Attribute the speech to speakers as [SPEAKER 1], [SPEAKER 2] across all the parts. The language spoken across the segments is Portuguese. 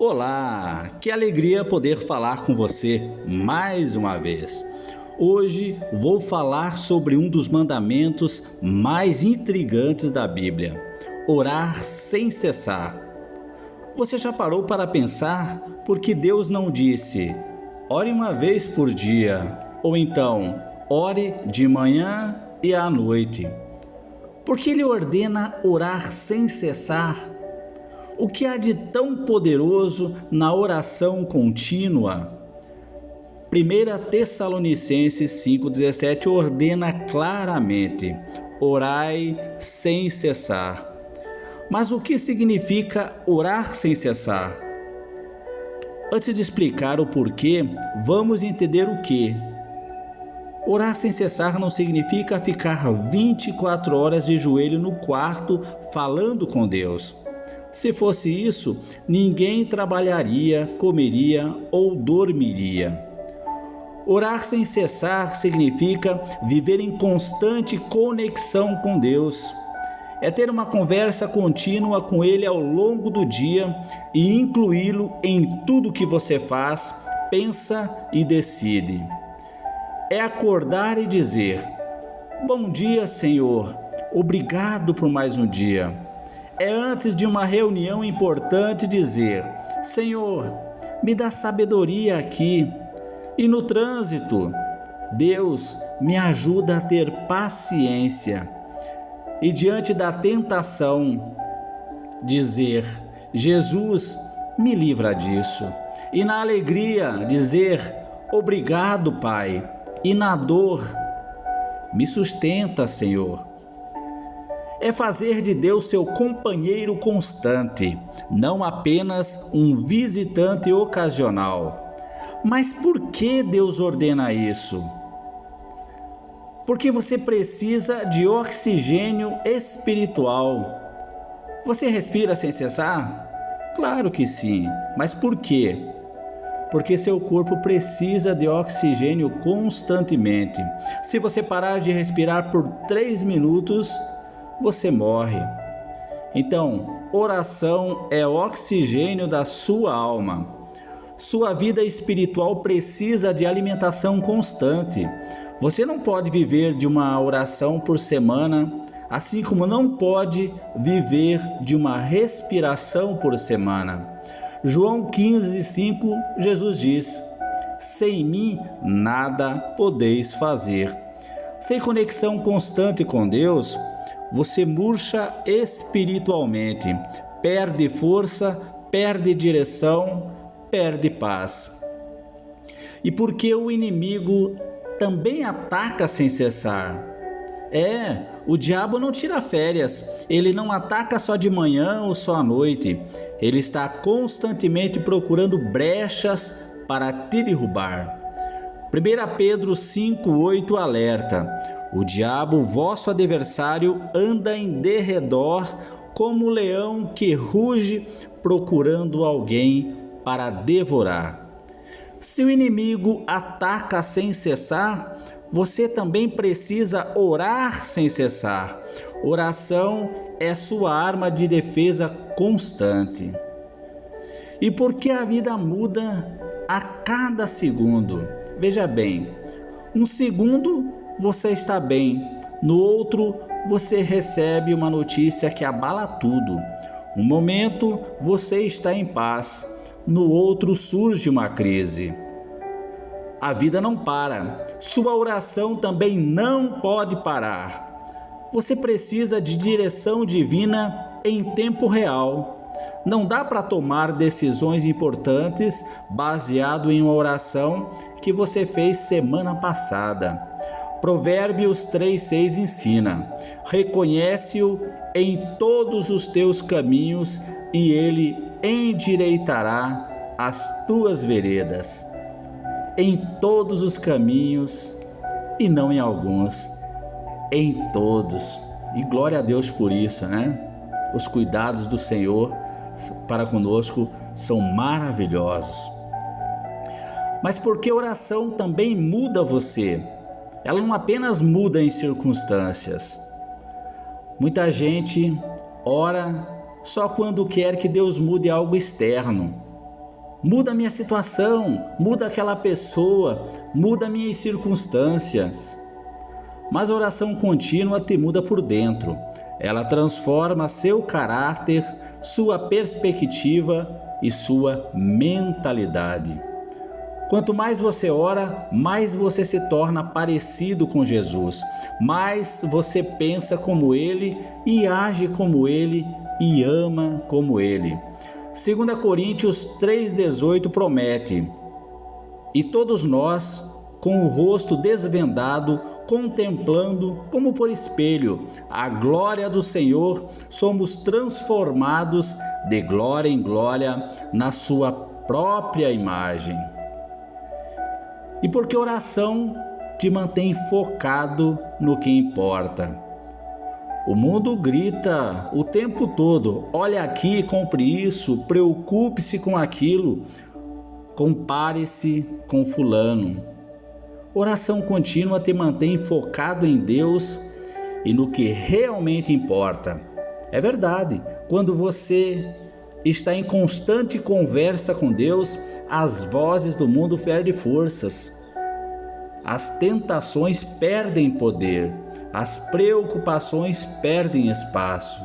[SPEAKER 1] Olá, que alegria poder falar com você mais uma vez. Hoje vou falar sobre um dos mandamentos mais intrigantes da Bíblia: orar sem cessar. Você já parou para pensar por que Deus não disse, ore uma vez por dia, ou então, ore de manhã e à noite? Por que Ele ordena orar sem cessar? O que há de tão poderoso na oração contínua? 1 Tessalonicenses 5,17 ordena claramente: orai sem cessar. Mas o que significa orar sem cessar? Antes de explicar o porquê, vamos entender o que. Orar sem cessar não significa ficar 24 horas de joelho no quarto falando com Deus. Se fosse isso, ninguém trabalharia, comeria ou dormiria. Orar sem cessar significa viver em constante conexão com Deus. É ter uma conversa contínua com Ele ao longo do dia e incluí-lo em tudo que você faz, pensa e decide. É acordar e dizer: bom dia, Senhor, obrigado por mais um dia. É antes de uma reunião importante dizer: Senhor, me dá sabedoria aqui. E no trânsito, Deus, me ajuda a ter paciência. E diante da tentação, dizer: Jesus, me livra disso. E na alegria, dizer: obrigado, Pai. E na dor, me sustenta, Senhor. É fazer de Deus seu companheiro constante, não apenas um visitante ocasional. Mas por que Deus ordena isso? Porque você precisa de oxigênio espiritual. Você respira sem cessar? Claro que sim, mas por quê? Porque seu corpo precisa de oxigênio constantemente. Se você parar de respirar por 3 minutos, você morre. Então, oração é oxigênio da sua alma. Sua vida espiritual precisa de alimentação constante. Você não pode viver de uma oração por semana, assim como não pode viver de uma respiração por semana. João 15:5, Jesus diz: sem mim nada podeis fazer. Sem conexão constante com Deus, você murcha espiritualmente, perde força, perde direção, perde paz. E porque o inimigo também ataca sem cessar. O diabo não tira férias, ele não ataca só de manhã ou só à noite, ele está constantemente procurando brechas para te derrubar. 1 Pedro 5,8 alerta: o diabo, vosso adversário, anda em derredor como um leão que ruge procurando alguém para devorar. Se o inimigo ataca sem cessar, você também precisa orar sem cessar. Oração é sua arma de defesa constante. E por que a vida muda a cada segundo? Veja bem, um segundo você está bem, no outro você recebe uma notícia que abala tudo. Um momento você está em paz, no outro surge uma crise. A vida não para, sua oração também não pode parar. Você precisa de direção divina em tempo real. Não dá para tomar decisões importantes baseado em uma oração que você fez semana passada. Provérbios 3,6 ensina: reconhece-o em todos os teus caminhos e ele endireitará as tuas veredas. Em todos os caminhos e não em alguns, em todos. E glória a Deus por isso, né? Os cuidados do Senhor para conosco são maravilhosos. Mas porque a oração também muda você. Ela não apenas muda em circunstâncias. Muita gente ora só quando quer que Deus mude algo externo. Muda a minha situação, muda aquela pessoa, muda minhas circunstâncias. Mas a oração contínua te muda por dentro. Ela transforma seu caráter, sua perspectiva e sua mentalidade. Quanto mais você ora, mais você se torna parecido com Jesus, mais você pensa como Ele e age como Ele e ama como Ele. 2 Coríntios 3,18 promete: e todos nós, com o rosto desvendado, contemplando como por espelho a glória do Senhor, somos transformados de glória em glória na sua própria imagem. E porque a oração te mantém focado no que importa. O mundo grita o tempo todo: olha aqui, compre isso, preocupe-se com aquilo, compare-se com fulano. Oração contínua te mantém focado em Deus e no que realmente importa. É verdade, quando você está em constante conversa com Deus, as vozes do mundo perdem forças. As tentações perdem poder, as preocupações perdem espaço.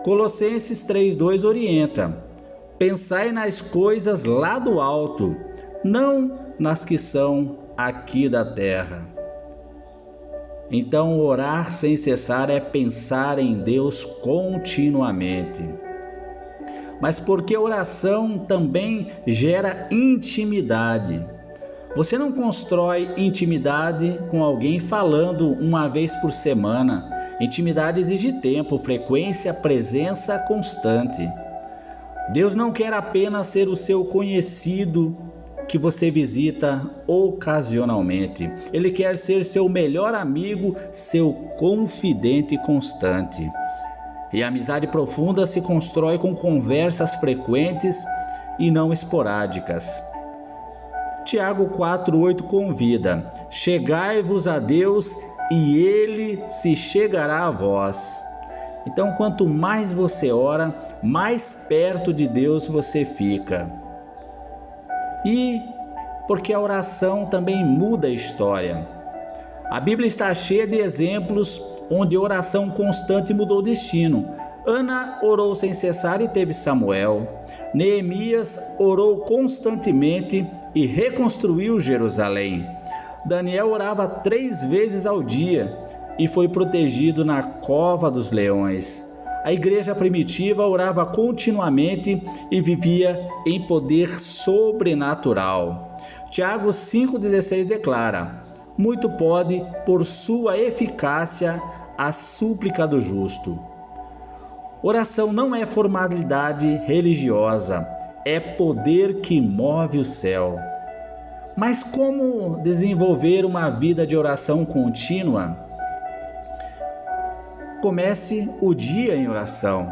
[SPEAKER 1] Colossenses 3,2 orienta: pensai nas coisas lá do alto, não nas que são aqui da terra. Então, orar sem cessar é pensar em Deus continuamente. Mas porque a oração também gera intimidade. Você não constrói intimidade com alguém falando uma vez por semana. Intimidade exige tempo, frequência, presença constante. Deus não quer apenas ser o seu conhecido que você visita ocasionalmente. Ele quer ser seu melhor amigo, seu confidente constante. E a amizade profunda se constrói com conversas frequentes e não esporádicas. Tiago 4,8 convida: chegai-vos a Deus e Ele se chegará a vós. Então, quanto mais você ora, mais perto de Deus você fica. E porque a oração também muda a história. A Bíblia está cheia de exemplos onde a oração constante mudou o destino. Ana orou sem cessar e teve Samuel. Neemias orou constantemente e reconstruiu Jerusalém. Daniel orava 3 vezes ao dia e foi protegido na cova dos leões. A igreja primitiva orava continuamente e vivia em poder sobrenatural. Tiago 5,16 declara: muito pode, por sua eficácia, a súplica do justo. Oração não é formalidade religiosa, é poder que move o céu. Mas como desenvolver uma vida de oração contínua? Comece o dia em oração.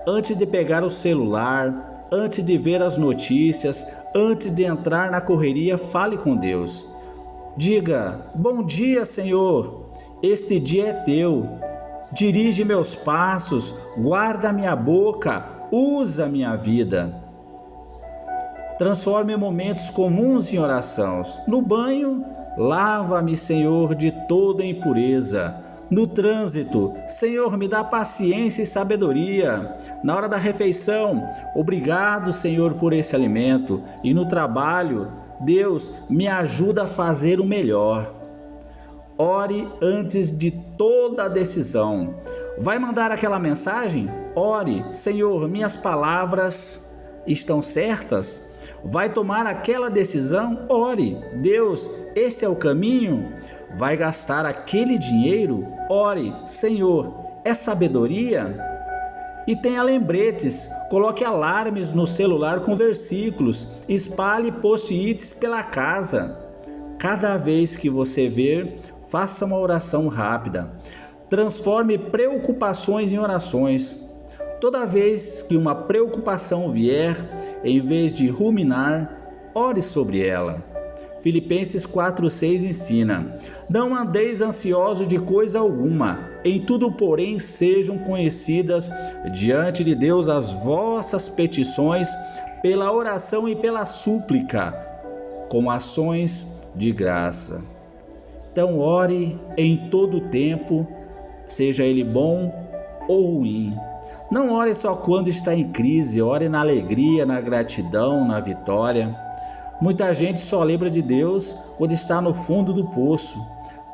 [SPEAKER 1] Antes de pegar o celular, antes de ver as notícias, antes de entrar na correria, fale com Deus. Diga: bom dia, Senhor, este dia é teu. Dirige meus passos, guarda minha boca, usa minha vida. Transforme momentos comuns em orações. No banho, lava-me, Senhor, de toda impureza. No trânsito, Senhor, me dá paciência e sabedoria. Na hora da refeição, obrigado, Senhor, por esse alimento. E no trabalho, Deus, me ajuda a fazer o melhor. Ore antes de toda decisão. Vai mandar aquela mensagem? Ore: Senhor, minhas palavras estão certas? Vai tomar aquela decisão? Ore: Deus, este é o caminho? Vai gastar aquele dinheiro? Ore: Senhor, é sabedoria? E tenha lembretes, coloque alarmes no celular com versículos, espalhe post-its pela casa. Cada vez que você ver, faça uma oração rápida. Transforme preocupações em orações. Toda vez que uma preocupação vier, em vez de ruminar, ore sobre ela. Filipenses 4:6 ensina: não andeis ansiosos de coisa alguma, em tudo, porém, sejam conhecidas diante de Deus as vossas petições, pela oração e pela súplica, com ações de graça. Então, ore em todo o tempo, seja ele bom ou ruim. Não ore só quando está em crise, ore na alegria, na gratidão, na vitória. Muita gente só lembra de Deus quando está no fundo do poço,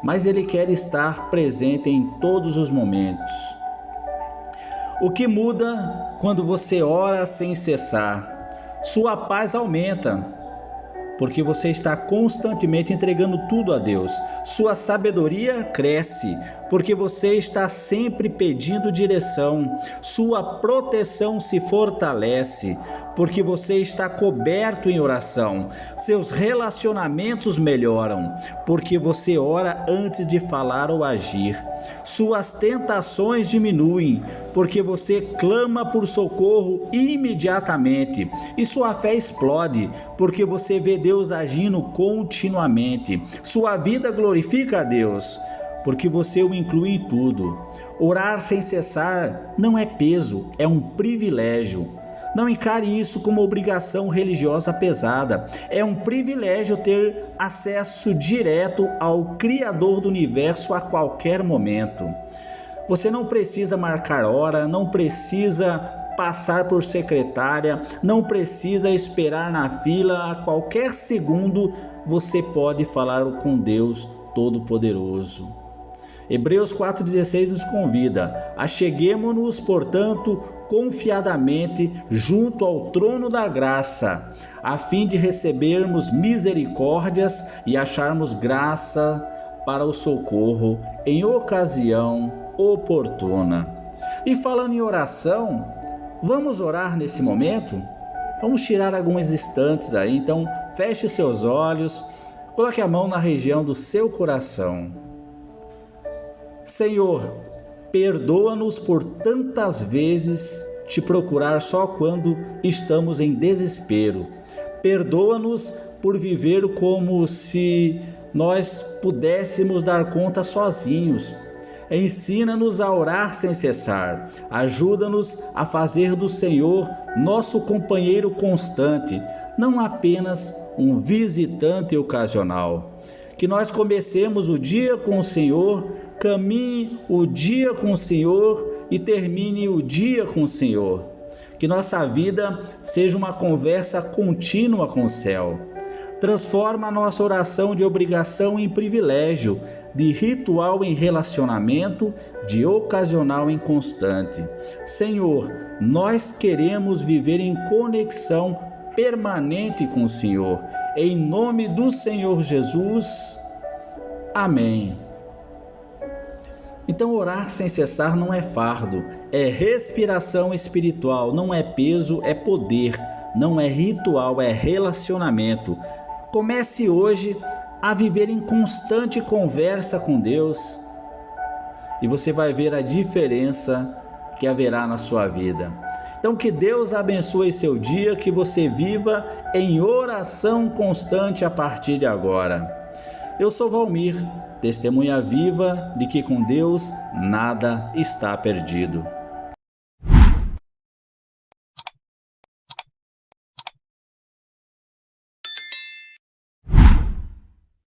[SPEAKER 1] mas Ele quer estar presente em todos os momentos. O que muda quando você ora sem cessar? Sua paz aumenta, porque você está constantemente entregando tudo a Deus. Sua sabedoria cresce, porque você está sempre pedindo direção. Sua proteção se fortalece, porque você está coberto em oração. Seus relacionamentos melhoram, porque você ora antes de falar ou agir. Suas tentações diminuem, porque você clama por socorro imediatamente. E sua fé explode, porque você vê Deus agindo continuamente. Sua vida glorifica a Deus, porque você o inclui em tudo. Orar sem cessar não é peso, é um privilégio. Não encare isso como obrigação religiosa pesada. É um privilégio ter acesso direto ao Criador do Universo a qualquer momento. Você não precisa marcar hora, não precisa passar por secretária, não precisa esperar na fila. A qualquer segundo você pode falar com Deus Todo-Poderoso. Hebreus 4,16 nos convida: acheguemo-nos, portanto, confiadamente junto ao trono da graça, a fim de recebermos misericórdias e acharmos graça para o socorro em ocasião oportuna. E falando em oração, vamos orar nesse momento? Vamos tirar alguns instantes aí, então feche seus olhos, coloque a mão na região do seu coração. Senhor, perdoa-nos por tantas vezes te procurar só quando estamos em desespero. Perdoa-nos por viver como se nós pudéssemos dar conta sozinhos. Ensina-nos a orar sem cessar. Ajuda-nos a fazer do Senhor nosso companheiro constante, não apenas um visitante ocasional. Que nós comecemos o dia com o Senhor, caminhe o dia com o Senhor e termine o dia com o Senhor. Que nossa vida seja uma conversa contínua com o céu. Transforma a nossa oração de obrigação em privilégio, de ritual em relacionamento, de ocasional em constante. Senhor, nós queremos viver em conexão permanente com o Senhor. Em nome do Senhor Jesus. Amém. Então, orar sem cessar não é fardo, é respiração espiritual, não é peso, é poder, não é ritual, é relacionamento. Comece hoje a viver em constante conversa com Deus e você vai ver a diferença que haverá na sua vida. Então, que Deus abençoe seu dia, que você viva em oração constante a partir de agora. Eu sou Valmir, testemunha viva de que com Deus nada está perdido.